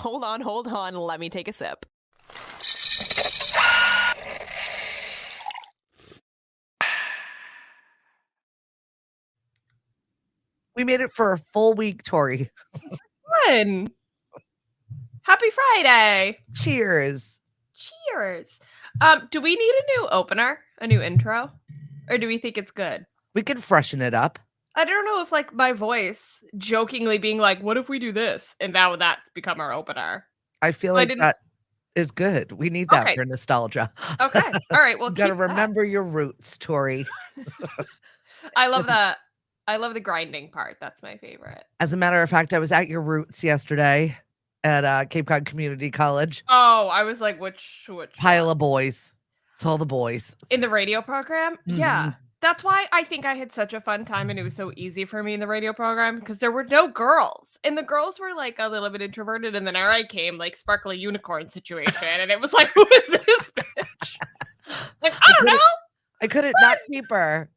Hold on. Let me take a sip. We made it for a full week, Tori. Fun. Happy Friday. Cheers. Cheers. Do we need a new opener, a new intro? Or do we think it's good? We could freshen it up. I don't know if like my voice jokingly being like, what if we do this? And now that's become our opener. I feel like that is good. We need that for nostalgia. Okay. All right. Well, you gotta remember your roots, Tori. I love that. I love the grinding part. That's my favorite. As a matter of fact, I was at your roots yesterday at Cape Cod Community College. Oh, I was like, which pile of boys. It's all the boys. In the radio program? Mm-hmm. Yeah. That's why I think I had such a fun time and it was so easy for me in the radio program because there were no girls. And the girls were like a little bit introverted. And then I came like sparkly unicorn situation. And it was like, who is this bitch? Like, I don't know. I couldn't not keep her.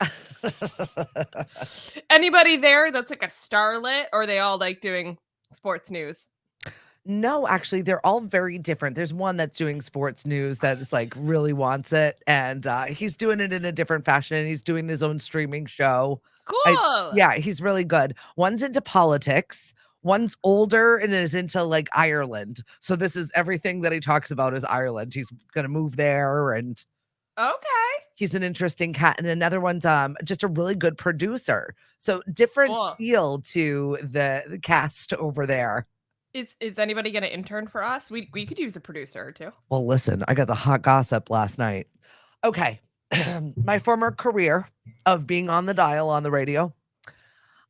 Anybody there that's like a starlet, or are they all like doing sports news? No, actually, they're all very different. There's one that's doing sports news that is like really wants it, and he's doing it in a different fashion. He's doing his own streaming show. Cool. Yeah, he's really good. One's into politics. One's older and is into like Ireland. So this is everything that he talks about is Ireland. He's gonna move there, and he's an interesting cat. And another one's just a really good producer. So different feel to the cast over there. Is anybody going to intern for us? We could use a producer or two. Well, listen, I got the hot gossip last night. Okay. My former career of being on the dial on the radio.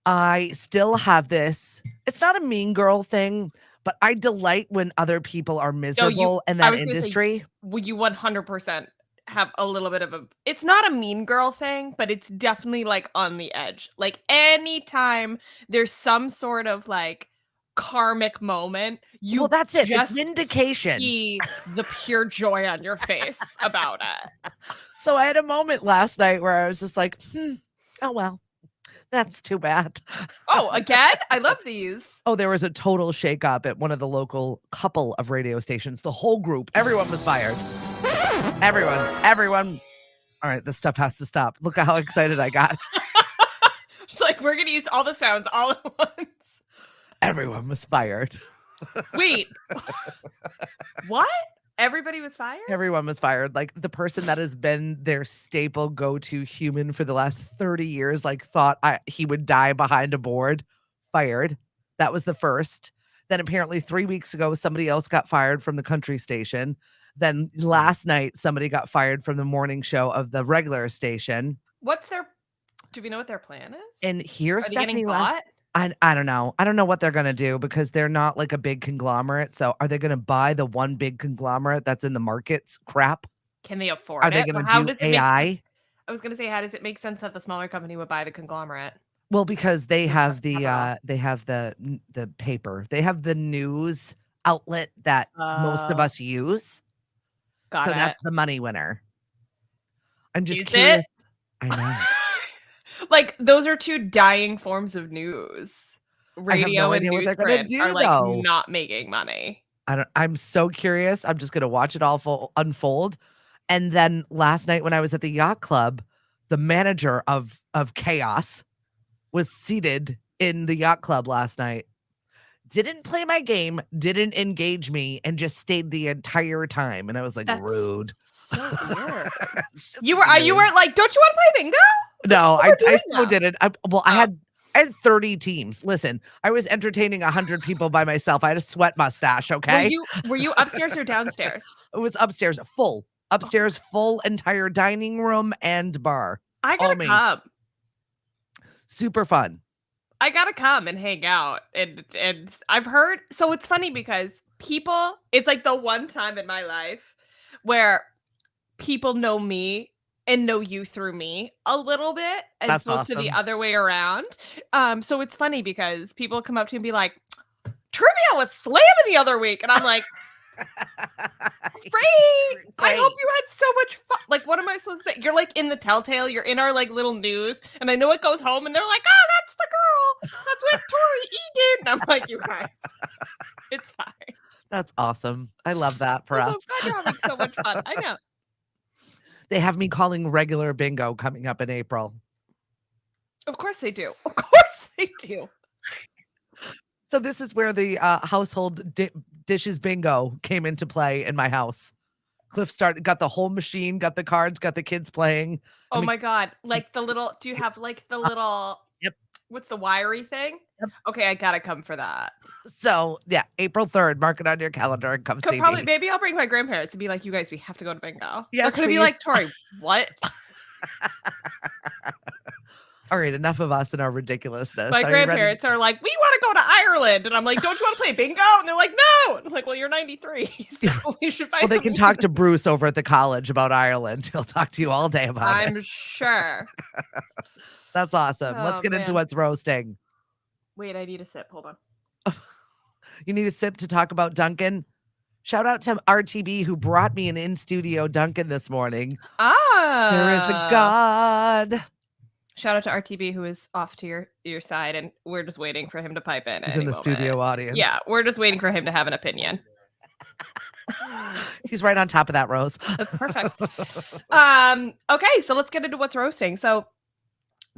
I still have this. It's not a mean girl thing, but I delight when other people are miserable in that industry. Would you 100% have a little bit of it's not a mean girl thing, but it's definitely like on the edge. Like anytime there's some sort of like karmic moment, that's it. It's vindication. See the pure joy on your face about it. So I had a moment last night where I was just like, oh well, that's too bad. Oh, again? I love these. Oh, there was a total shakeup at one of the local couple of radio stations. The whole group, everyone was fired. Everyone. All right, this stuff has to stop. Look at how excited I got. It's like we're gonna use all the sounds all at once. Everyone was fired. Wait. What? Everybody was fired? Everyone was fired. Like the person that has been their staple go-to human for the last 30 years, like thought he would die behind a board, fired. That was the first. Then apparently 3 weeks ago, somebody else got fired from the country station. Then last night, somebody got fired from the morning show of the regular station. Do we know what their plan is? And here's Stephanie I don't know. I don't know what they're going to do because they're not like a big conglomerate. So are they going to buy the one big conglomerate that's in the markets crap? Can they afford it? Are they going to do AI? I was going to say, how does it make sense that the smaller company would buy the conglomerate? Well, because they have the paper. They have the news outlet that most of us use. So that's the money winner. I'm just curious. I know. Like those are two dying forms of news. Radio and newsprint are like not making money. I'm so curious. I'm just gonna watch it all unfold. And then last night when I was at the yacht club, the manager of Chaos was seated in the yacht club last night. Didn't play my game, didn't engage me, and just stayed the entire time. And I was like, rude. So weird. You weren't like, don't you want to play bingo? No, I still didn't. I had 30 teams. Listen, I was entertaining 100 people by myself. I had a sweat mustache. Okay. Were you upstairs or downstairs? It was upstairs, full. Upstairs, full entire dining room and bar. I gotta come. Super fun. I gotta come and hang out. And I've heard, so it's funny because it's like the one time in my life where people know me and know you through me a little bit as opposed to the other way around. So it's funny because people come up to me and be like, trivia was slamming the other week. And I'm like, great. I hope you had so much fun. Like, what am I supposed to say? You're like in the Telltale. You're in our like little news. And I know it goes home and they're like, oh, that's the girl. That's what Tori Egan. And I'm like, you guys, it's fine. That's awesome. I love that for I'm so us. glad you're having so much fun. I know. They have me calling regular bingo coming up in April. Of course they do. Of course they do. So this is where the household dishes bingo came into play in my house. Cliff got the whole machine, got the cards, got the kids playing. I Oh mean, my God. Like the little, do you have like the little, yep. what's the wiry thing? Yep. Okay, I gotta come for that. So yeah, April 3rd, mark it on your calendar and come Could see probably, me. maybe I'll bring my grandparents and be like, you guys, we have to go to bingo. They're Yes, gonna be please. like, Tori, what? All right, enough of us and our ridiculousness. My Are you ready? grandparents are like, we want to go to Ireland. And I'm like, don't you want to play bingo? And they're like, no. And I'm like, well, you're 93. So we should find Well, they can something talk to Bruce over at the college about Ireland. He'll talk to you all day about it. I'm sure. That's awesome. Let's Oh, get into man. what's roasting. Wait, I need a sip. Hold on. You need a sip to talk about Dunkin'? Shout out to RTB who brought me an in-studio Dunkin' this morning. There is a God. Shout out to RTB who is off to your side, and we're just waiting for him to pipe in. He's in the studio audience. Yeah, we're just waiting for him to have an opinion. He's right on top of that, Rose. That's perfect. Okay, so let's get into what's roasting. So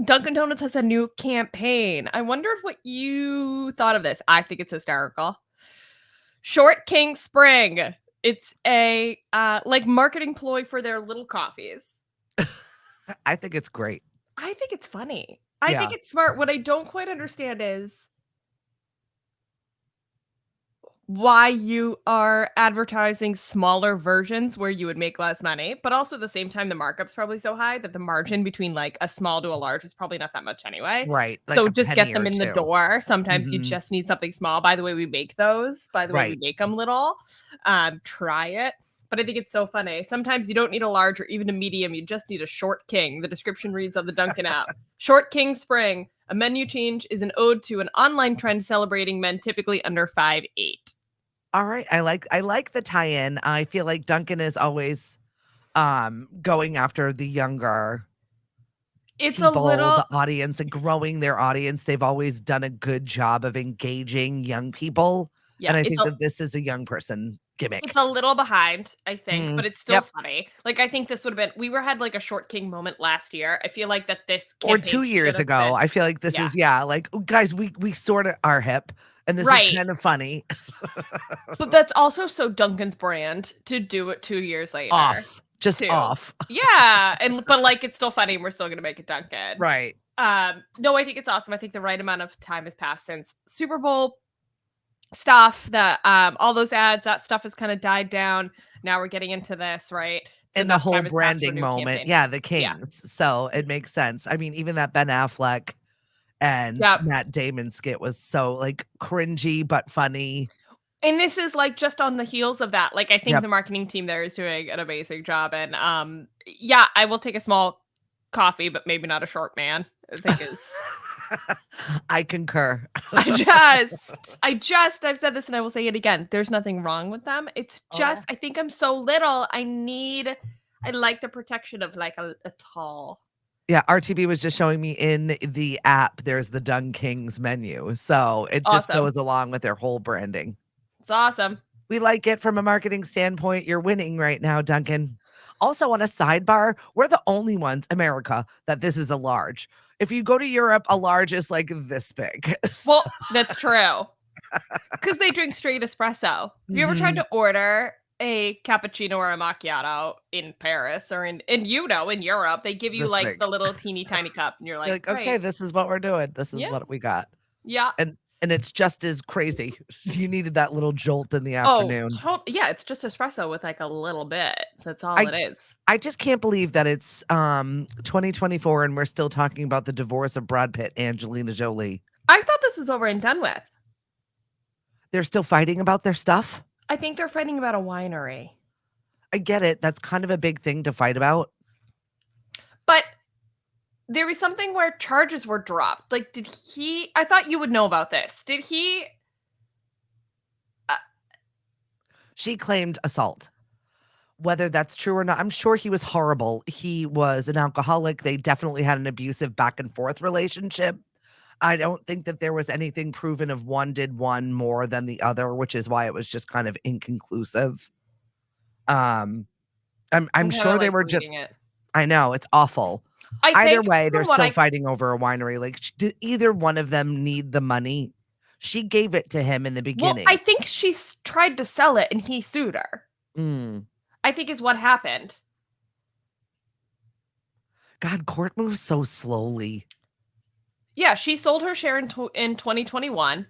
Dunkin' Donuts has a new campaign. I wonder what you thought of this. I think it's hysterical. Short King Spring. It's a like marketing ploy for their little coffees. I think it's great. I think it's funny. I think it's smart. What I don't quite understand is why you are advertising smaller versions where you would make less money, but also at the same time, the markup's probably so high that the margin between like a small to a large is probably not that much anyway. Right. Like so a just get penny them or in the two. door. Sometimes you Mhm. just need something small. By the way, we make those. By the way, we Right. make them little. Try it. But I think it's so funny. Sometimes you don't need a large or even a medium. You just need a short king. The description reads on the Dunkin' app. Short King Spring. A menu change is an ode to an online trend celebrating men typically under 5'8". All right. I like the tie-in. I feel like Dunkin' is always going after the younger It's people, a little the audience, and growing their audience. They've always done a good job of engaging young people. yeah, And I it's think a, that this is a young person gimmick. it's a little behind, I think, but it's still Yep. funny. Like I think this would have been had like a Short King moment last year. I feel like that this Or campaign 2 years should have ago. been- I feel like this is like, "Oh, guys, we sort of are hip, and this Right. is kind of funny." But that's also so Dunkin's brand to do it 2 years later. Off. Just too. off. Yeah, but like it's still funny and we're still gonna make it Dunkin'. Right. No, I think it's awesome. I think the right amount of time has passed since Super Bowl stuff, that all those ads, that stuff has kind of died down. Now we're getting into this, right? So And the enough whole time has passed for a branding new moment. campaign. Yeah, the Yeah. Kings. So it makes sense. I mean, even that Ben Affleck and Yep. Matt Damon skit was so like cringy but funny. And this is like just on the heels of that. Like I think Yep. the marketing team there is doing an amazing job. And yeah, I will take a small coffee, but maybe not a short man. I think is I concur. I've said this and I will say it again. There's nothing wrong with them. It's Oh, yeah. just I think I'm so little. I like the protection of like a tall. Yeah, RTB was just showing me in the app, there's the Dunkin' Kings menu. So it just Awesome. goes along with their whole branding. It's awesome. We like it from a marketing standpoint. You're winning right now, Duncan. Also, on a sidebar, we're the only ones, America, that this is a large. If you go to Europe, a large is like this big. Well, that's true. Because they drink straight espresso. Have you ever tried to order a cappuccino or a macchiato in Paris or in Europe? They give you This like big. the little teeny tiny cup, and you're You're like, like, okay, "Great." this is what we're doing. This is Yeah. what we got. Yeah. And it's just as crazy. You needed that little jolt in the afternoon. Yeah, it's just espresso with like a little bit. That's all I- it is. I just can't believe that it's 2024 and we're still talking about the divorce of Brad Pitt and Angelina Jolie. I thought this was over and done with. They're still fighting about their stuff. I think they're fighting about a winery. I get it. That's kind of a big thing to fight about. But there was something where charges were dropped. Like, I thought you would know about this. Did he? She claimed assault. Whether that's true or not, I'm sure he was horrible. He was an alcoholic. They definitely had an abusive back and forth relationship. I don't think that there was anything proven of one did one more than the other, which is why it was just kind of inconclusive. I'm I'm kind sure of they like were reading just. it. I know it's awful. I Either think way, they're from what still I fighting over a winery. Like, did either one of them need the money? She gave it to him in the well, I beginning. think she tried to sell it and he sued her. Mm. I think is what happened. God, court moves so slowly. Yeah, she sold her share in 2021,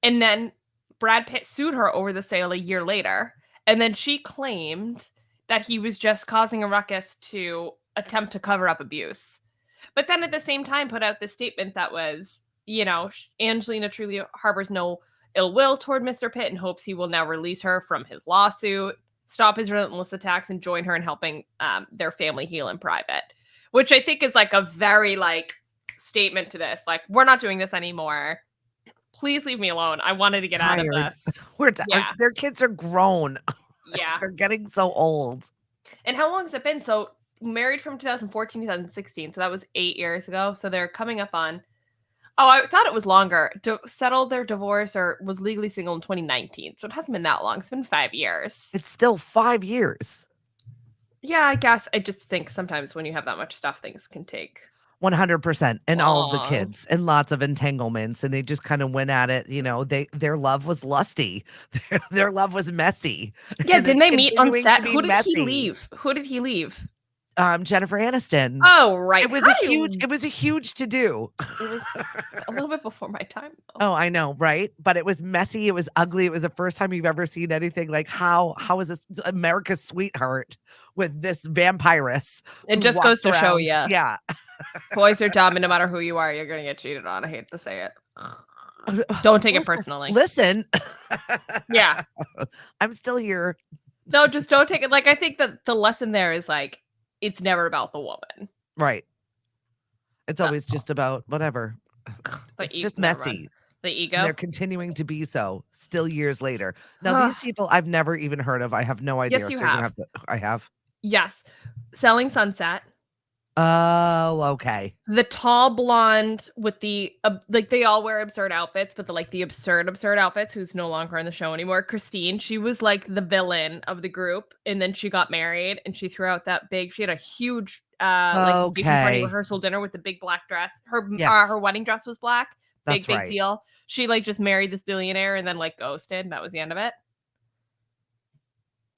and then Brad Pitt sued her over the sale a year later, and then she claimed that he was just causing a ruckus to attempt to cover up abuse. But then at the same time put out this statement that was, Angelina truly harbors no ill will toward Mr. Pitt and hopes he will now release her from his lawsuit, stop his relentless attacks, and join her in helping their family heal in private. Which I think is like a very statement to this. Like, we're not doing this anymore. Please leave me alone. I wanted to get out of Tired. this. Yeah. Their kids are grown. Yeah. They're getting so old. And how long has it been? So married from 2014 2016. So that was 8 years ago. So they're coming up on. Oh, I thought it was longer. Settled their divorce or was legally single in 2019. So it hasn't been that long. It's been 5 years. It's still 5 years. Yeah, I guess. I just think sometimes when you have that much stuff, things can take 100%. And all of the long. kids and lots of entanglements. And they just kind of went at it. Their love was lusty. Their love was messy. Yeah, And didn't it's they meet on continuing set? to be Who did he messy. leave? Who did he leave? Jennifer Aniston. Oh, right. It was a huge to do. It was a little bit before my time, though. Oh, I know, right? But it was messy. It was ugly. It was the first time you've ever seen anything like how is this America's sweetheart with this vampiress? It who just goes walked to show around? you. Yeah. Boys are dumb, and no matter who you are, you're going to get cheated on. I hate to say it. Don't take it personally. Listen. Yeah. I'm still here. No, just don't take it. I think that the lesson there is it's never about the woman. Right. It's always just about whatever. It's just messy. The ego. And they're continuing to be so still years later. Now, these people I've never even heard of. I have no idea. Yes, you so you're gonna have. I have. Yes. Selling Sunset. Oh, okay. The tall blonde with the they all wear absurd outfits, but the absurd outfits, who's no longer in the show anymore. Christine, she was the villain of the group, and then she got married and she threw out that she had a huge engagement party rehearsal dinner with the big black dress. Her wedding dress was black. Big deal. She just married this billionaire and then ghosted. That was the end of it.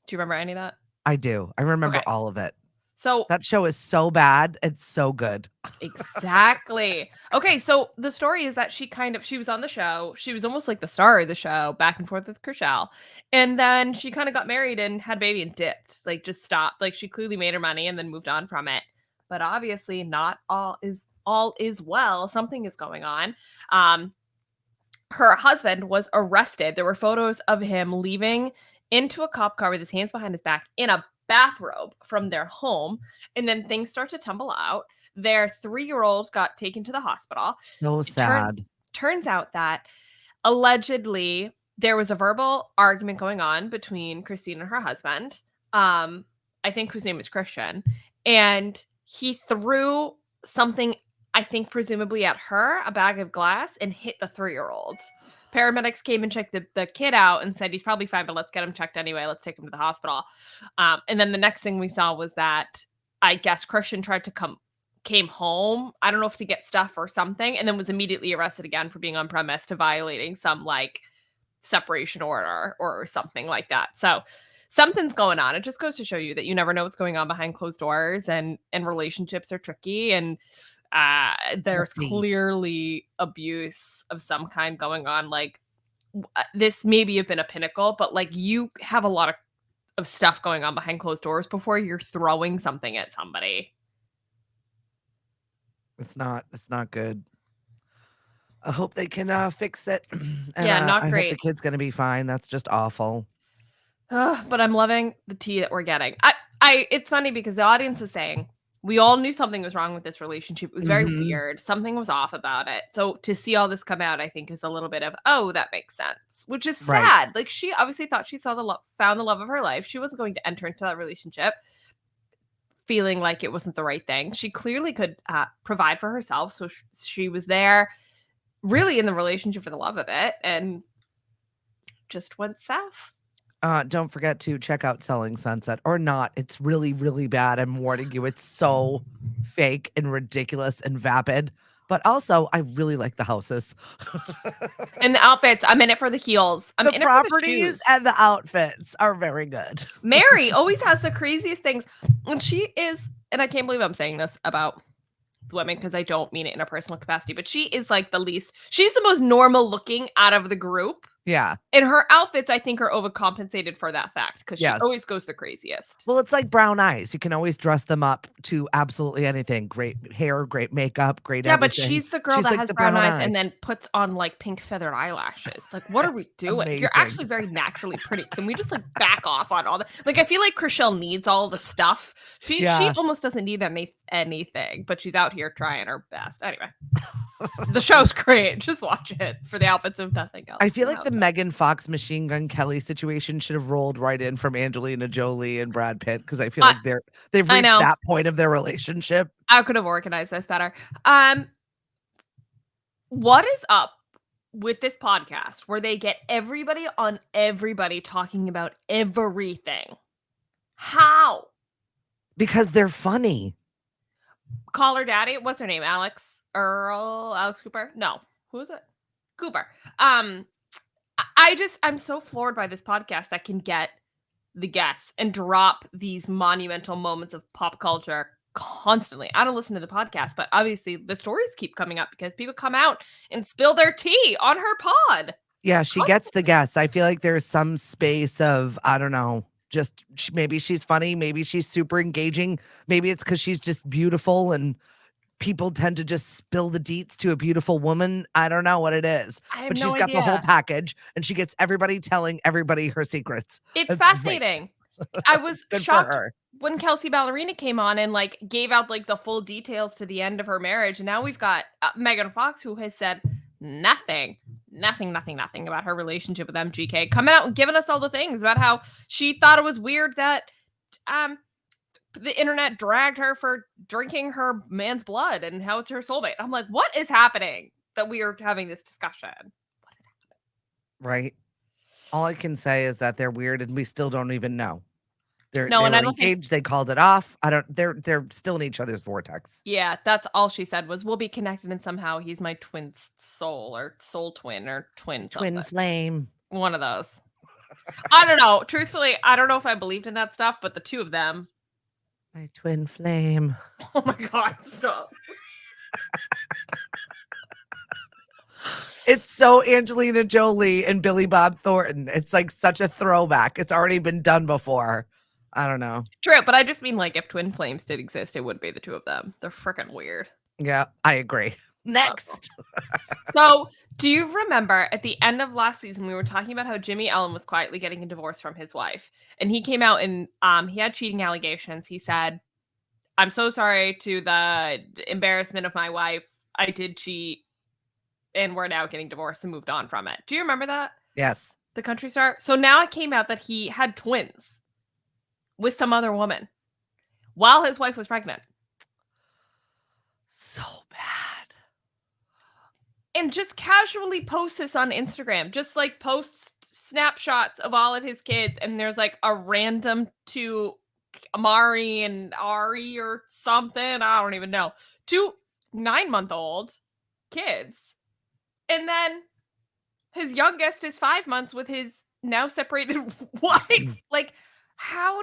Do you remember any of that? I do. I remember all of it. So that show is so bad. It's so good. Exactly. Okay, so the story is that she was on the show. She was almost like the star of the show, back and forth with Chrishell. And then she kind of got married and had a baby and dipped. Just stopped. She clearly made her money and then moved on from it. But obviously not all is well. Something is going on. Her husband was arrested. There were photos of him leaving into a cop car with his hands behind his back in a bathrobe from their home, and then things start to tumble out. Their 3-year-old got taken to the hospital. So sad. Turns out that allegedly there was a verbal argument going on between Christine and her husband, I think whose name is Christian, and he threw something, I think presumably at her, a bag of glass, and hit the 3-year-old. Paramedics came and checked the kid out and said he's probably fine, but let's get him checked anyway. Let's take him to the hospital. And then the next thing we saw was that I guess Christian came home. I don't know if to get stuff or something, and then was immediately arrested again for being on premise to violating some separation order or something like that. So something's going on. It just goes to show you that you never know what's going on behind closed doors, and relationships are tricky, and there's clearly abuse of some kind going on. This maybe have been a pinnacle, but you have a lot of stuff going on behind closed doors before you're throwing something at somebody. It's not good. I hope they can fix it. And, not great. I hope the kid's gonna be fine. That's just awful. But I'm loving the tea that we're getting. It's funny because the audience is saying we all knew something was wrong with this relationship. It was very weird. Something was off about it. So to see all this come out, I think is a little bit of, oh, that makes sense, which is sad. She obviously thought she found the love of her life. She wasn't going to enter into that relationship feeling like it wasn't the right thing. She clearly could provide for herself. So she was there really in the relationship for the love of it, and just went south. Don't forget to check out Selling Sunset or not. It's really, really bad. I'm warning you. It's so fake and ridiculous and vapid. But also, I really like the houses. And the outfits, I'm in it for the heels. I'm The in it for the properties shoes. and the outfits are very good. Mary always has the craziest things. And she is, and I can't believe I'm saying this about women because I don't mean it in a personal capacity, but she is like she's the most normal looking out of the group. Yeah. And her outfits, I think, are overcompensated for that fact because she Yes. always goes the craziest. Well, it's like brown eyes. You can always dress them up to absolutely anything. Great hair, great makeup, great Yeah, but everything. she's the girl She's that like has the brown brown eyes and eyes. then puts on like pink feathered eyelashes. Like, what are we doing? You're amazing. actually very naturally pretty. Can we just like back off on all that? Like, I feel like Chriselle needs all the stuff. She Yeah. almost doesn't need anything, but she's out here trying her best. Anyway, the show's great. Just watch it for the outfits of nothing else. I feel and like the houses. Megan Fox Machine Gun Kelly situation should have rolled right in from Angelina Jolie and Brad Pitt because I feel like they've I reached know. that point of their relationship. I could have organized this better. What is up with this podcast where they get everybody on everybody talking about everything? How? Because they're funny. Call her daddy. What's her name? Alex Cooper? No. Who is it? Cooper. I'm so floored by this podcast that can get the guests and drop these monumental moments of pop culture constantly. I don't listen to the podcast, but obviously the stories keep coming up because people come out and spill their tea on her pod. Yeah, she gets the guests. I feel like there's some space of, I don't know, just maybe she's funny, maybe she's super engaging, maybe it's because she's just beautiful and people tend to just spill the deets to a beautiful woman. I don't know what it is, I have but no she's got the whole idea. package and she gets everybody telling everybody her secrets. It's That's great. fascinating. I was Good for shocked her. when Kelsey Ballerina came on and like gave out like the full details to the end of her marriage. And now we've got Megan Fox, who has said nothing about her relationship with MGK, coming out and giving us all the things about how she thought it was weird that the internet dragged her for drinking her man's blood and how it's her soulmate. I'm like, what is happening that we are having this discussion? What is happening? Right. All I can say is that they're weird and we still don't even know. They and I were don't engaged. They called it off. They're still in each other's vortex. Yeah, that's all she said was, we'll be connected and somehow he's my twin soul or soul twin or twin Twin flame. One of those. I don't know. Truthfully, I don't know if I believed in that stuff, but the two of them. My twin flame. Oh my God, stop. It's so Angelina Jolie and Billy Bob Thornton. It's like such a throwback. It's already been done before. I don't know. True, but I just mean like if twin flames did exist, it would be the two of them. They're freaking weird. Yeah, I agree. Next. So, do you remember at the end of last season, we were talking about how Jimmie Allen was quietly getting a divorce from his wife, and he came out and he had cheating allegations. He said, "I'm so sorry to the embarrassment of my wife. I did cheat, and we're now getting divorced and moved on from it." Do you remember that? Yes. The country star. So now it came out that he had twins with some other woman while his wife was pregnant. So bad. And just casually posts this on Instagram, just like posts snapshots of all of his kids. And there's like a random two Amari and Ari or something. I don't even know. 2 9-month-old kids. And then his youngest is 5 months with his now separated wife. Like, how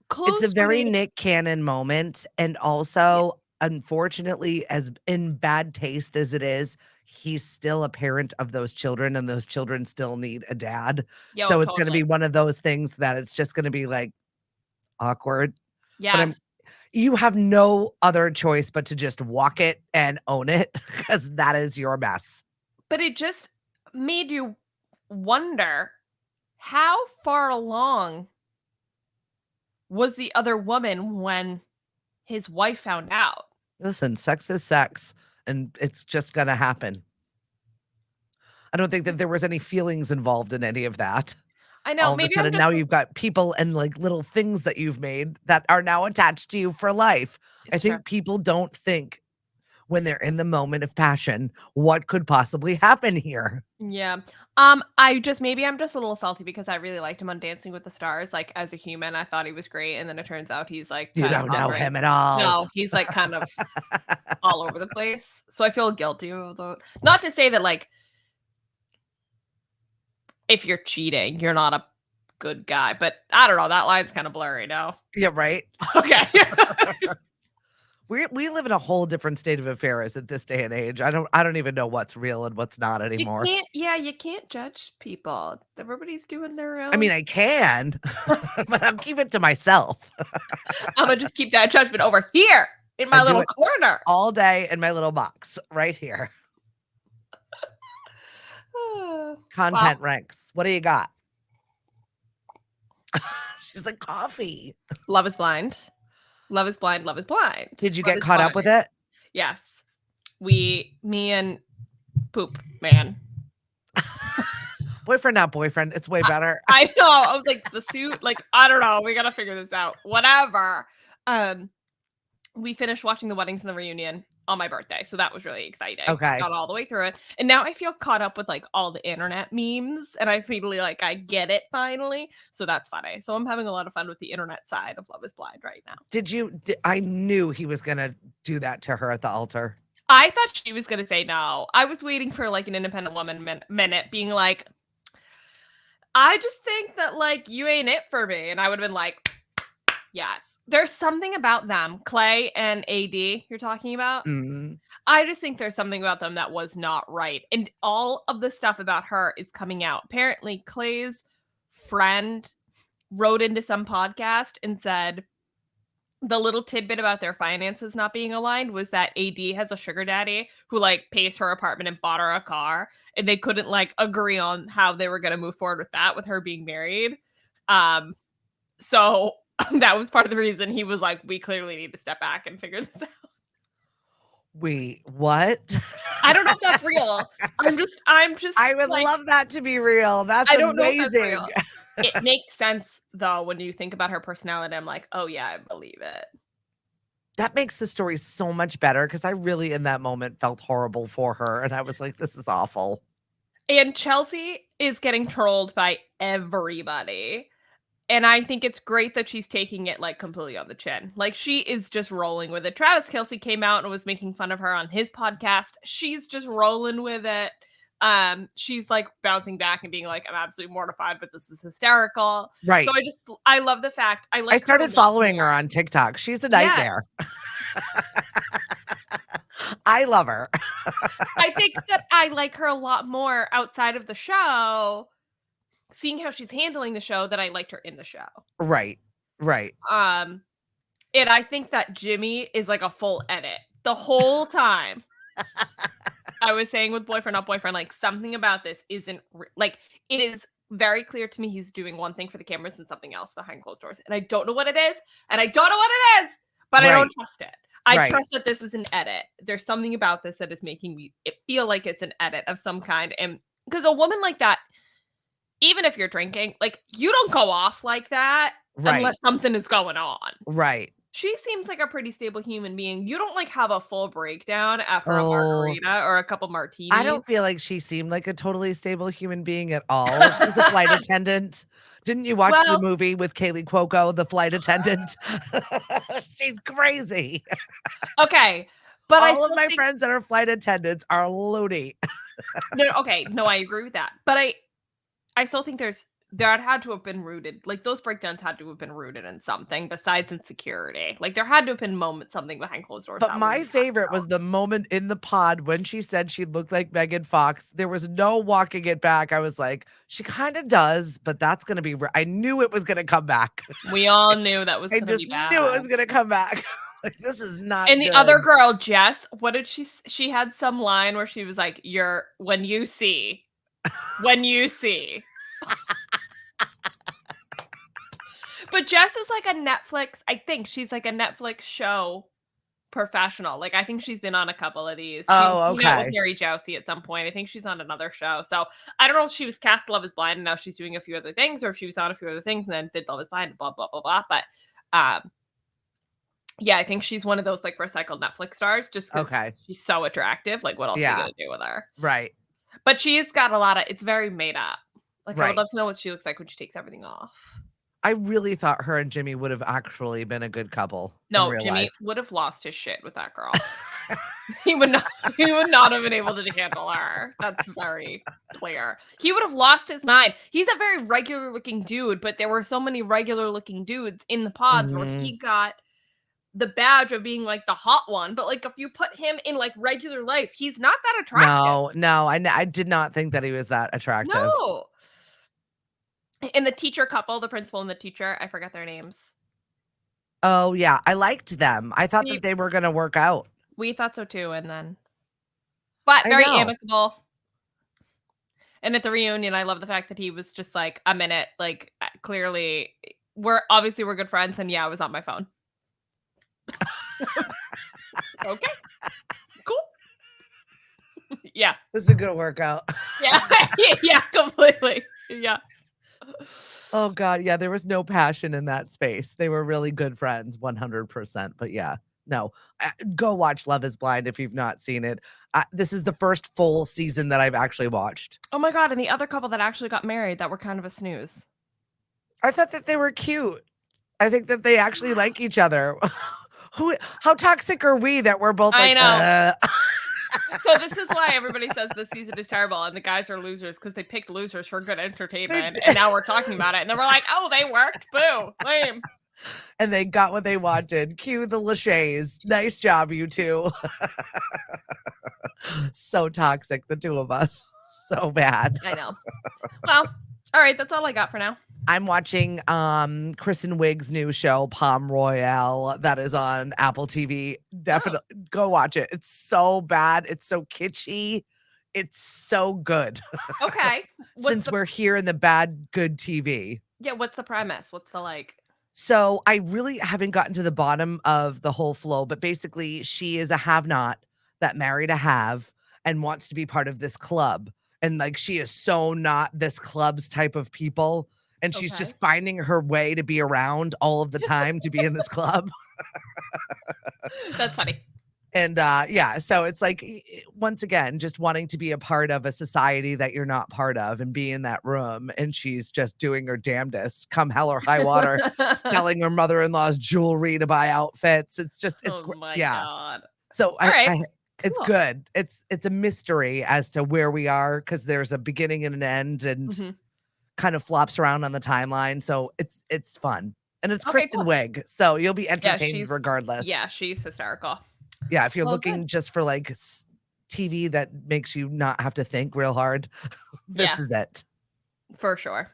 close? It's a very Nick Cannon moment. And also, unfortunately, as in bad taste as it is, he's still a parent of those children and those children still need a dad. So it's going to be one of those things that it's just going to be like awkward. Yeah. But you have no other choice but to just walk it and own it because that is your mess. But it just made you wonder, how far along was the other woman when his wife found out? Listen, sex is sex, and it's just going to happen. I don't think that there was any feelings involved in any of that. I know. All of a sudden, now you've got people and like little things that you've made that are now attached to you for life. I think people don't think when they're in the moment of passion. What could possibly happen here? Yeah. Maybe I'm just a little salty because I really liked him on Dancing with the Stars. Like as a human, I thought he was great. And then it turns out he's like You kind of don't not know great. him at all. No, he's like kind of all over the place. So I feel guilty of that. Not to say that like if you're cheating, you're not a good guy, but I don't know. That line's kind of blurry now. Yeah, right. Okay. We live in a whole different state of affairs at this day and age. I don't even know what's real and what's not anymore. You can't judge people. Everybody's doing their own. I mean, I can, but I'll keep it to myself. I'm gonna just keep that judgment over here in my little corner all day in my little box right here. Content ranks. What do you got? She's like coffee. Love is blind. Love is blind. Love is blind. Did you get caught up with it? Yes. Me and Poop Man. Boyfriend, not boyfriend. It's way better. I know. I was like, the suit, like, I don't know. We got to figure this out. Whatever. We finished watching the weddings and the reunion on my birthday. So that was really exciting. Okay. Got all the way through it. And now I feel caught up with like all the internet memes and I feel like I get it finally. So that's funny. So I'm having a lot of fun with the internet side of Love is Blind right now. I knew he was going to do that to her at the altar. I thought she was going to say no. I was waiting for like an independent woman minute being like, I just think that like you ain't it for me. And I would have been like, yes. There's something about them, Clay and AD you're talking about. Mm-hmm. I just think there's something about them that was not right. And all of the stuff about her is coming out. Apparently, Clay's friend wrote into some podcast and said the little tidbit about their finances not being aligned was that AD has a sugar daddy who like pays for her apartment and bought her a car. And they couldn't like agree on how they were going to move forward with that, with her being married. So that was part of the reason he was like, we clearly need to step back and figure this out. Wait, what? I don't know if that's real. I would like, love that to be real. That's I don't amazing. know if that's real. It makes sense though when you think about her personality. I'm like, oh yeah, I believe it. That makes the story so much better because I really in that moment felt horrible for her and I was like, this is awful. And Chelsea is getting trolled by everybody. And I think it's great that she's taking it like completely on the chin. Like she is just rolling with it. Travis Kelce came out and was making fun of her on his podcast. She's just rolling with it. She's like bouncing back and being like, I'm absolutely mortified, but this is hysterical. Right. So I love the fact I started following her on TikTok. She's a nightmare. Yeah. I love her. I think that I like her a lot more outside of the show. Seeing how she's handling the show that I liked her in the show. Right. And I think that Jimmie is like a full edit the whole time. I was saying with boyfriend, not boyfriend, like something about this isn't like, it is very clear to me he's doing one thing for the cameras and something else behind closed doors. And I don't know what it is. But I don't trust it. I trust that this is an edit. There's something about this that is making me feel like it's an edit of some kind. And because a woman like that, even if you're drinking, like you don't go off like that unless something is going on. Right. She seems like a pretty stable human being. You don't like have a full breakdown after a margarita or a couple martinis. I don't feel like she seemed like a totally stable human being at all. She's a flight attendant. Didn't you watch the movie with Kaylee Cuoco, the flight attendant? She's crazy. Okay. But all of my friends that are flight attendants are loony. No, I agree with that. But I still think there had to have been rooted, like those breakdowns had to have been rooted in something besides insecurity. Like there had to have been something behind closed doors. But my favorite was the moment in the pod when she said she looked like Megan Fox. There was no walking it back. I was like, she kind of does, but that's going to be, I knew it was going to come back. We all knew that was going to be bad. I just knew it was going to come back. Like, this is not And good. the other girl, Jess, what did she had some line where she was like, when you see. But Jess is like a Netflix, I think she's like a Netflix show professional. Like I think she's been on a couple of these. She was with Mary Jousey at some point. I think she's on another show. So I don't know if she was cast Love is Blind and now she's doing a few other things, or if she was on a few other things and then did Love is Blind, blah, blah, blah, blah. But Yeah, I think she's one of those like recycled Netflix stars just because Okay. she's so attractive. Like, what else are you Yeah. gonna do with her? Right. But she's got a lot of it's very made up. Like, I would Right. love to know what she looks like when she takes everything off. I really thought her and Jimmie would have actually been a good couple in No, real Jimmie life. would have lost his shit with that girl. He would not have been able to handle her. That's very clear. He would have lost his mind. He's a very regular looking dude, but there were so many regular looking dudes in the pods where Mhm. he got the badge of being like the hot one. But like if you put him in like regular life, he's not that attractive. No, I did not think that he was that attractive. No. And the teacher couple, the principal and the teacher, I forget their names. Oh, yeah, I liked them. I thought We- that they were gonna work out. We thought so too, and then but I very know. amicable. And at the reunion, I love the fact that he was just like, I'm in it. Like, clearly, we're good friends. And yeah, I was on my phone. Okay, cool. Yeah. This is a good workout. Yeah. Yeah, completely. Yeah. Oh, God, yeah, there was no passion in that space. They were really good friends, 100%, but yeah. No, go watch Love is Blind if you've not seen it. This is the first full season that I've actually watched. Oh my God. And the other couple that actually got married that were kind of a snooze. I thought that they were cute. I think that they actually like each other. How toxic are we that we're both like, I know. So this is why everybody says this season is terrible and the guys are losers because they picked losers for good entertainment. And now we're talking about it. And then we're like, oh, they worked. Boo. Lame. And they got what they wanted. Cue the Lachey's. Nice job, you two. So toxic, the two of us. So bad. I know. Well, all right. That's all I got for now. I'm watching Kristen Wiig's new show, Palm Royale, that is on Apple TV. Definitely go watch it. It's so bad. It's so kitschy. It's so good. Okay. Since we're here in the bad, good TV. Yeah. What's the premise? What's the like? So I really haven't gotten to the bottom of the whole flow, but basically she is a have-not that married a have and wants to be part of this club. And like, she is so not this club's type of people. And she's just finding her way to be around all of the time to be in this club. That's funny. And yeah, so it's like, once again, just wanting to be a part of a society that you're not part of and be in that room. And she's just doing her damnedest, come hell or high water, selling her mother-in-law's jewelry to buy outfits. It's just, it's God. So it's Cool. good. It's a mystery as to where we are because there's a beginning and an end and kind of flops around on the timeline. So it's fun. And it's Kristen Wiig. So you'll be entertained regardless. Yeah, she's hysterical. Yeah, if you're looking just for like TV that makes you not have to think real hard, this is it. For sure.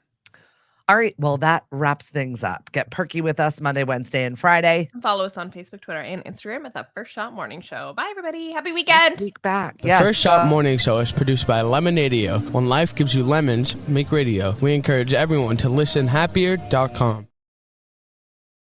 All right, well, that wraps things up. Get perky with us Monday, Wednesday, and Friday. Follow us on Facebook, Twitter, and Instagram at the First Shot Morning Show. Bye, everybody. Happy weekend. Week back. The First Shot Morning Show is produced by Lemonadio. When life gives you lemons, make radio. We encourage everyone to listen happier.com.